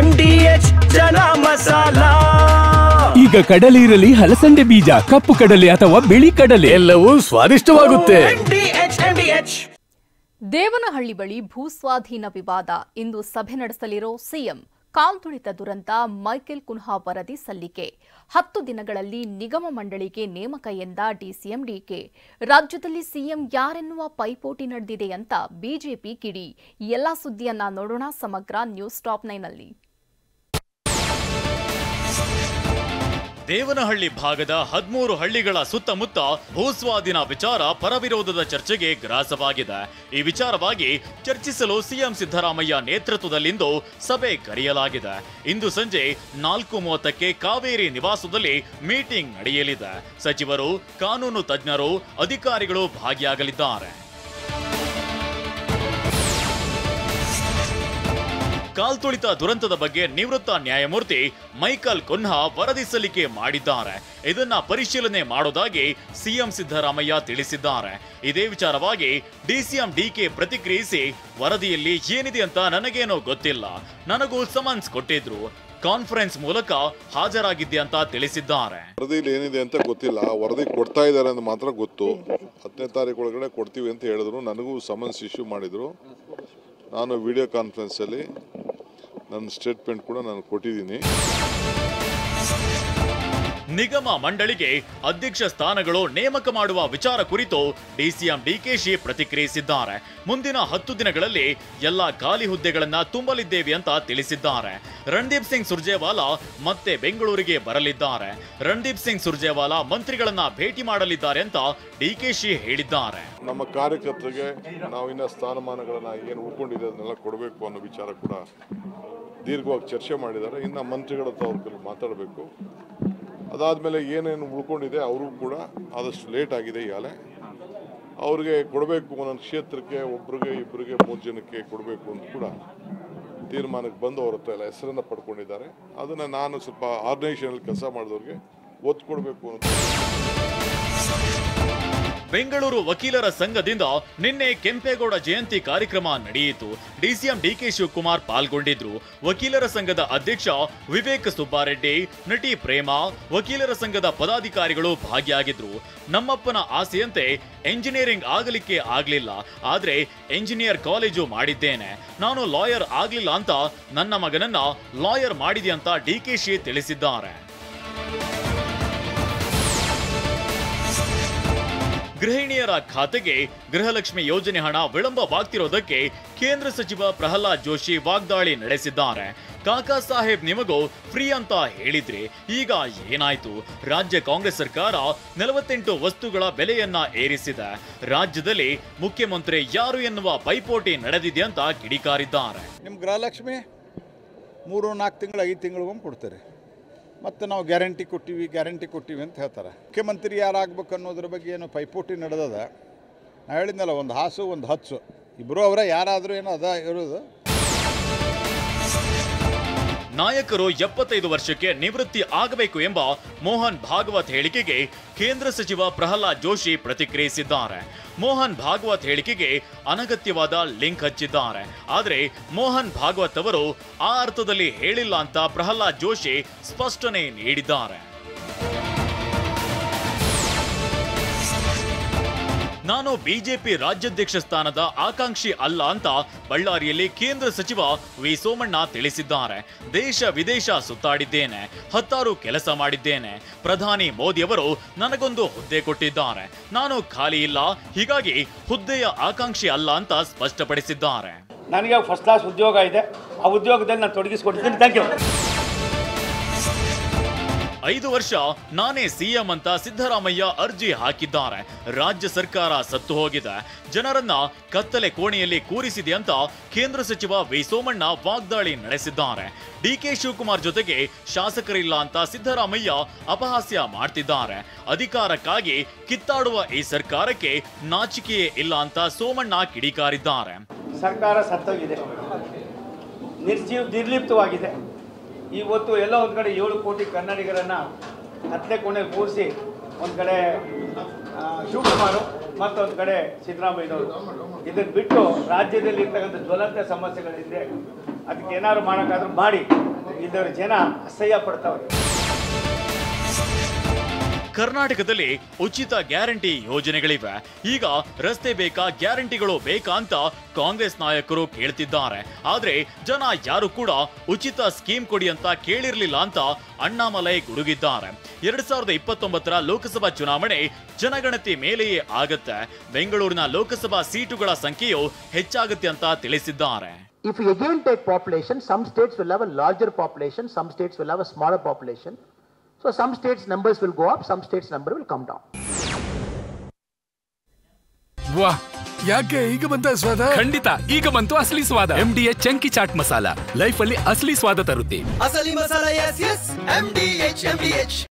MDH ಜನ ಮಸಾಲಾ. ಈಗ ಕಡಲೆ ಇರಲಿ, ಹಲಸಂದೆ ಬೀಜ, ಕಪ್ಪು ಕಡಲೆ ಅಥವಾ ಬಿಳಿ ಕಡಲೆ, ಎಲ್ಲವೂ ಸ್ವಾದಿಷ್ಟವಾಗುತ್ತೆ. ದೇವನಹಳ್ಳಿ ಬಳಿ ಭೂಸ್ವಾಧೀನ ವಿವಾದ. ಇಂದು ಸಭೆ ನಡೆಸಲಿರೋ ಸಿಎಂ. ಕಾಲ್ತುಳಿತ ದುರಂತ, ಮೈಕೆಲ್ ಕುನ್ಹಾ ವರದಿ ಸಲ್ಲಿಕೆ. 10 ದಿನಗಳಲ್ಲಿ ನಿಗಮ ಮಂಡಳಿಗೆ ನೇಮಕ ಎಂದ ಡಿಸಿಎಂ ಡಿಕೆ. ರಾಜ್ಯದಲ್ಲಿ ಸಿಎಂ ಯಾರೆನ್ನುವ ಪೈಪೋಟಿ ನಡೆದಿದೆ ಅಂತ ಬಿಜೆಪಿ ಕಿಡಿ. ಎಲ್ಲ ಸುದ್ದಿಯನ್ನ ನೋಡೋಣ ಸಮಗ್ರ ನ್ಯೂಸ್ ಟಾಪ್ 9 ನಲ್ಲಿ. ದೇವನಹಳ್ಳಿ ಭಾಗದ 13 ಹಳ್ಳಿಗಳ ಸುತ್ತಮುತ್ತ ಭೂಸ್ವಾಧೀನ ವಿಚಾರ ಪರವಿರೋಧದ ಚರ್ಚೆಗೆ ಗ್ರಾಸವಾಗಿದೆ. ಈ ವಿಚಾರವಾಗಿ ಚರ್ಚಿಸಲು ಸಿಎಂ ಸಿದ್ದರಾಮಯ್ಯ ನೇತೃತ್ವದಲ್ಲಿಂದು ಸಭೆ ಕರೆಯಲಾಗಿದೆ. ಇಂದು ಸಂಜೆ 4:30ಕ್ಕೆ ಕಾವೇರಿ ನಿವಾಸದಲ್ಲಿ ಮೀಟಿಂಗ್ ನಡೆಯಲಿದೆ. ಸಚಿವರು, ಕಾನೂನು ತಜ್ಞರು, ಅಧಿಕಾರಿಗಳು ಭಾಗಿಯಾಗಲಿದ್ದಾರೆ. ಕಾಲ್ತುಳಿತ ದುರಂತದ ಬಗ್ಗೆ ನಿವೃತ್ತ ನ್ಯಾಯಮೂರ್ತಿ ಮೈಕಲ್ ಕುನ್ಹಾ ವರದಿ ಸಲ್ಲಿಕೆ ಮಾಡಿದ್ದಾರೆ. ಇದನ್ನ ಪರಿಶೀಲನೆ ಮಾಡೋದಾಗಿ ಸಿಎಂ ಸಿದ್ದರಾಮಯ್ಯ ತಿಳಿಸಿದ್ದಾರೆ. ಇದೇ ವಿಚಾರವಾಗಿ ಡಿಸಿಎಂ ಡಿಕೆ ಪ್ರತಿಕ್ರಿಯಿಸಿ, ವರದಿಯಲ್ಲಿ ಏನಿದೆ ಅಂತ ನನಗೇನೋ ಗೊತ್ತಿಲ್ಲ, ನನಗೂ ಸಮನ್ಸ್ ಕೊಟ್ಟಿದ್ರು, ಕಾನ್ಫರೆನ್ಸ್ ಮೂಲಕ ಹಾಜರಾಗಿದ್ದೆ ಅಂತ ತಿಳಿಸಿದ್ದಾರೆ. ವರದಿಯಲ್ಲಿ ಏನಿದೆ ಅಂತ ಗೊತ್ತಿಲ್ಲ, ವರದಿ ಕೊಡ್ತಾ ಇದ್ದಾರೆ ಅಂತ ಮಾತ್ರ ಗೊತ್ತು. 10ನೇ ತಾರೀಕು ಒಳಗಡೆ ಕೊಡ್ತೀವಿ ಅಂತ ಹೇಳಿದ್ರು. ನನಗೂ ಸಮನ್ಸ್ ಇಶ್ಯೂ ಮಾಡಿದ್ರು. ನಾನು ವಿಡಿಯೋ ಕಾನ್ಫರೆನ್ಸಲ್ಲಿ ನನ್ನ ಸ್ಟೇಟ್ಮೆಂಟ್ ಕೂಡ ನಾನು ಕೊಟ್ಟಿದ್ದೀನಿ. ನಿಗಮ ಮಂಡಳಿಗೆ ಅಧ್ಯಕ್ಷ ಸ್ಥಾನಗಳು ನೇಮಕ ಮಾಡುವ ವಿಚಾರ ಕುರಿತು ಡಿಸಿಎಂ ಡಿಕೆಶಿ ಪ್ರತಿಕ್ರಿಯಿಸಿದ್ದಾರೆ. ಮುಂದಿನ 10 ದಿನಗಳಲ್ಲಿ ಎಲ್ಲ ಖಾಲಿ ಹುದ್ದೆಗಳನ್ನ ತುಂಬಲಿದ್ದೇವೆ ಅಂತ ತಿಳಿಸಿದ್ದಾರೆ. ರಣದೀಪ್ ಸಿಂಗ್ ಸುರ್ಜೇವಾಲಾ ಮತ್ತೆ ಬೆಂಗಳೂರಿಗೆ ಬರಲಿದ್ದಾರೆ. ರಣದೀಪ್ ಸಿಂಗ್ ಸುರ್ಜೇವಾಲಾ ಮಂತ್ರಿಗಳನ್ನ ಭೇಟಿ ಮಾಡಲಿದ್ದಾರೆ ಅಂತ ಡಿಕೆಶಿ ಹೇಳಿದ್ದಾರೆ. ನಮ್ಮ ಕಾರ್ಯಕರ್ತರಿಗೆ ನಾವು ಇನ್ನ ಸ್ಥಾನಮಾನಗಳನ್ನ ಏನು ಉಳ್ಕೊಂಡಿದೆ ಅದನ್ನೆಲ್ಲ ಕೊಡಬೇಕು ಅನ್ನೋ ವಿಚಾರ ಕೂಡ ದೀರ್ಘವಾಗಿ ಚರ್ಚೆ ಮಾಡಿದ್ದಾರೆ. ಇನ್ನು ಮಂತ್ರಿಗಳ ಹತ್ರ ಅವ್ರ ಕೈಲಿ ಮಾತಾಡಬೇಕು. ಅದಾದಮೇಲೆ ಏನೇನು ಉಳ್ಕೊಂಡಿದೆ ಅವರು ಕೂಡ ಆದಷ್ಟು ಲೇಟ್ ಆಗಿದೆ ಈಗಾಗಲೇ. ಅವ್ರಿಗೆ ಕೊಡಬೇಕು, ಒಂದೊಂದು ಕ್ಷೇತ್ರಕ್ಕೆ ಒಬ್ರಿಗೆ, ಇಬ್ಬರಿಗೆ, 3 ಜನಕ್ಕೆ ಕೊಡಬೇಕು ಅಂತ ಕೂಡ ತೀರ್ಮಾನಕ್ಕೆ ಬಂದು ಅವ್ರ ಹತ್ರ ಎಲ್ಲ ಹೆಸರನ್ನು ಪಡ್ಕೊಂಡಿದ್ದಾರೆ. ಅದನ್ನು ನಾನು ಸ್ವಲ್ಪ ಆರ್ಗನೈಸೇಷನಲ್ಲಿ ಕೆಲಸ ಮಾಡಿದವ್ರಿಗೆ ಒತ್ತು ಕೊಡಬೇಕು ಅಂತ. ಬೆಂಗಳೂರು ವಕೀಲರ ಸಂಘದಿಂದ ನಿನ್ನೆ ಕೆಂಪೇಗೌಡ ಜಯಂತಿ ಕಾರ್ಯಕ್ರಮ ನಡೆಯಿತು. ಡಿಸಿಎಂ ಡಿಕೆ ಶಿವಕುಮಾರ್ ಪಾಲ್ಗೊಂಡಿದ್ರು. ವಕೀಲರ ಸಂಘದ ಅಧ್ಯಕ್ಷ ವಿವೇಕ್ ಸುಬ್ಬಾರೆಡ್ಡಿ, ನಟಿ ಪ್ರೇಮಾ, ವಕೀಲರ ಸಂಘದ ಪದಾಧಿಕಾರಿಗಳು ಭಾಗಿಯಾಗಿದ್ರು. ನಮ್ಮಪ್ಪನ ಆಸೆಯಂತೆ ಎಂಜಿನಿಯರಿಂಗ್ ಆಗಲಿಕ್ಕೆ ಆಗ್ಲಿಲ್ಲ, ಆದ್ರೆ ಎಂಜಿನಿಯರ್ ಕಾಲೇಜು ಮಾಡಿದ್ದೇನೆ. ನಾನು ಲಾಯರ್ ಆಗ್ಲಿಲ್ಲ ಅಂತ ನನ್ನ ಮಗನನ್ನ ಲಾಯರ್ ಮಾಡಿದೆ ಅಂತ ಡಿಕೆಶಿ ತಿಳಿಸಿದ್ದಾರೆ. ಗೃಹಿಣಿಯರ ಖಾತೆಗೆ ಗೃಹಲಕ್ಷ್ಮಿ ಯೋಜನೆ ಹಣ ವಿಳಂಬವಾಗ್ತಿರೋದಕ್ಕೆ ಕೇಂದ್ರ ಸಚಿವ ಪ್ರಹ್ಲಾದ್ ಜೋಶಿ ವಾಗ್ದಾಳಿ ನಡೆಸಿದ್ದಾರೆ. ಕಾಕಾ ಸಾಹೇಬ್ ನಿಮಗೂ ಫ್ರೀ ಅಂತ ಹೇಳಿದ್ರಿ, ಈಗ ಏನಾಯ್ತು? ರಾಜ್ಯ ಕಾಂಗ್ರೆಸ್ ಸರ್ಕಾರ 48 ವಸ್ತುಗಳ ಬೆಲೆಯನ್ನ ಏರಿಸಿದೆ. ರಾಜ್ಯದಲ್ಲಿ ಮುಖ್ಯಮಂತ್ರಿ ಯಾರು ಎನ್ನುವ ಪೈಪೋಟಿ ನಡೆದಿದೆ ಅಂತ ಕಿಡಿಕಾರಿದ್ದಾರೆ. ನಿಮ್ಮ ಗೃಹಲಕ್ಷ್ಮಿ 3-4 ತಿಂಗಳು 5 ತಿಂಗಳಿಗೊಮ್ಮೆ ಕೊಡ್ತಾರೆ. ಮತ್ತು ನಾವು ಗ್ಯಾರಂಟಿ ಕೊಟ್ಟಿವಿ ಅಂತ ಹೇಳ್ತಾರೆ. ಮುಖ್ಯಮಂತ್ರಿ ಯಾರಾಗಬೇಕು ಅನ್ನೋದ್ರ ಬಗ್ಗೆ ಏನು ಪೈಪೋಟಿ ನಡೆದದ. ನಾ ಹೇಳಿದ್ನಲ್ಲ, ಒಂದು ಹಾಸು ಒಂದು ಹಚ್ಚು, ಇಬ್ಬರು ಅವರ ಯಾರಾದರೂ ಏನೋ ಅದ ಇರೋದು. ನಾಯಕರು 75 ವರ್ಷಕ್ಕೆ ನಿವೃತ್ತಿ ಆಗಬೇಕು ಎಂಬ ಮೋಹನ್ ಭಾಗವತ್ ಹೇಳಿಕೆಗೆ ಕೇಂದ್ರ ಸಚಿವ ಪ್ರಹ್ಲಾದ್ ಜೋಶಿ ಪ್ರತಿಕ್ರಿಯಿಸಿದ್ದಾರೆ. ಮೋಹನ್ ಭಾಗವತ್ ಹೇಳಿಕೆಗೆ ಅನಗತ್ಯವಾದ ಲಿಂಕ್ ಹಚ್ಚಿದ್ದಾರೆ. ಆದರೆ ಮೋಹನ್ ಭಾಗವತ್ ಅವರು ಆ ಅರ್ಥದಲ್ಲಿ ಹೇಳಿಲ್ಲ ಅಂತ ಪ್ರಹ್ಲಾದ್ ಜೋಶಿ ಸ್ಪಷ್ಟನೆ ನೀಡಿದ್ದಾರೆ. ನಾನು ಬಿಜೆಪಿ ರಾಜ್ಯಾಧ್ಯಕ್ಷ ಸ್ಥಾನದ ಆಕಾಂಕ್ಷಿ ಅಲ್ಲ ಅಂತ ಬಳ್ಳಾರಿಯಲ್ಲಿ ಕೇಂದ್ರ ಸಚಿವ ವಿ ಸೋಮಣ್ಣ ತಿಳಿಸಿದ್ದಾರೆ. ದೇಶ ವಿದೇಶ ಸುತ್ತಾಡಿದ್ದೇನೆ, 10 ಕೆಲಸ ಮಾಡಿದ್ದೇನೆ. ಪ್ರಧಾನಿ ಮೋದಿ ಅವರು ನನಗೊಂದು ಹುದ್ದೆ ಕೊಟ್ಟಿದ್ದಾರೆ, ನಾನು ಖಾಲಿ ಇಲ್ಲ, ಹೀಗಾಗಿ ಹುದ್ದೆಯ ಆಕಾಂಕ್ಷಿ ಅಲ್ಲ ಅಂತ ಸ್ಪಷ್ಟಪಡಿಸಿದ್ದಾರೆ. ನನಗೆ ಫಸ್ಟ್ ಕ್ಲಾಸ್ ಉದ್ಯೋಗ ಇದೆ, ಆ ಉದ್ಯೋಗದಲ್ಲಿ ನಾನು ತೊಡಗಿಸಿಕೊಂಡಿದ್ದೀನಿ. Thank you. 5 ವರ್ಷ ನಾನೇ ಸಿಎಂ ಅಂತ ಸಿದ್ದರಾಮಯ್ಯ ಅರ್ಜಿ ಹಾಕಿದ್ದಾರೆ. ರಾಜ್ಯ ಸರ್ಕಾರ ಸತ್ತು ಹೋಗಿದೆ, ಜನರನ್ನ ಕತ್ತಲೆ ಕೋಣೆಯಲ್ಲಿ ಕೂರಿಸಿದೆ ಅಂತ ಕೇಂದ್ರ ಸಚಿವ ವಿ ಸೋಮಣ್ಣ ವಾಗ್ದಾಳಿ ನಡೆಸಿದ್ದಾರೆ. ಡಿಕೆ ಶಿವಕುಮಾರ್ ಜೊತೆಗೆ ಶಾಸಕರಿಲ್ಲ ಅಂತ ಸಿದ್ದರಾಮಯ್ಯ ಅಪಹಾಸ್ಯ ಮಾಡ್ತಿದ್ದಾರೆ. ಅಧಿಕಾರಕ್ಕಾಗಿ ಕಿತ್ತಾಡುವ ಈ ಸರ್ಕಾರಕ್ಕೆ ನಾಚಿಕೆಯೇ ಇಲ್ಲ ಅಂತ ಸೋಮಣ್ಣ ಕಿಡಿಕಾರಿದ್ದಾರೆ. ಸರ್ಕಾರ ಸತ್ತೋಗಿದೆ, ನಿರ್ಲಿಪ್ತವಾಗಿದೆ. ಇವತ್ತು ಎಲ್ಲ ಒಂದು ಕಡೆ 7 ಕೋಟಿ ಕನ್ನಡಿಗರನ್ನು ಕತ್ತಲೆ ಕೋಣೆ ಕೂರಿಸಿ ಒಂದು ಕಡೆ ಶಿವಕುಮಾರ್, ಮತ್ತೊಂದು ಕಡೆ ಸಿದ್ದರಾಮಯ್ಯನವರು. ಇದನ್ನು ಬಿಟ್ಟು ರಾಜ್ಯದಲ್ಲಿ ಇರ್ತಕ್ಕಂಥ ಜ್ವಲಂತ ಸಮಸ್ಯೆಗಳಿದೆ, ಅದಕ್ಕೆ ಏನಾದ್ರು ಮಾಡೋಕ್ಕಾದ್ರೂ ಮಾಡಿ. ಇದರ ಜನ ಅಸಹ್ಯ ಪಡ್ತಾವ್ರೆ. ಕರ್ನಾಟಕದಲ್ಲಿ ಉಚಿತ ಗ್ಯಾರಂಟಿ ಯೋಜನೆಗಳಿವೆ. ಈಗ ರಸ್ತೆ ಬೇಕಾ, ಗ್ಯಾರಂಟಿಗಳು ಬೇಕಾ ಅಂತ ಕಾಂಗ್ರೆಸ್ ನಾಯಕರು ಕೇಳ್ತಿದ್ದಾರೆ. ಆದ್ರೆ ಜನ ಯಾರು ಕೂಡ ಉಚಿತ ಸ್ಕೀಮ್ ಕೊಡಿ ಅಂತ ಕೇಳಿರ್ಲಿಲ್ಲ ಅಂತ ಅಣ್ಣಾಮಲೈ ಗುಡುಗಿದ್ದಾರೆ. 2029 ಲೋಕಸಭಾ ಚುನಾವಣೆ ಜನಗಣತಿ ಮೇಲೆಯೇ ಆಗತ್ತೆ. ಬೆಂಗಳೂರಿನ ಲೋಕಸಭಾ ಸೀಟುಗಳ ಸಂಖ್ಯೆಯು ಹೆಚ್ಚಾಗುತ್ತೆ ಅಂತ ತಿಳಿಸಿದ್ದಾರೆ. If we again take population, some states will have a larger population, some states will have a smaller population. So some states numbers will go up, some states number will come down. ವಾಹ್, ಯಾಕೆ ಈಗ ಬಂತ ಸ್ವಾದ? ಖಂಡಿತ ಈಗ ಬಂತು ಅಸಲಿ ಸ್ವಾದ. MDH chunky chaat masala life ಅಲ್ಲಿ ಅಸಲಿ ಸ್ವಾದ ತರುತ್ತೆ. ಅಸಲಿ ಮಸಾಲ, ಎಸ್ ಎಸ್ MDH.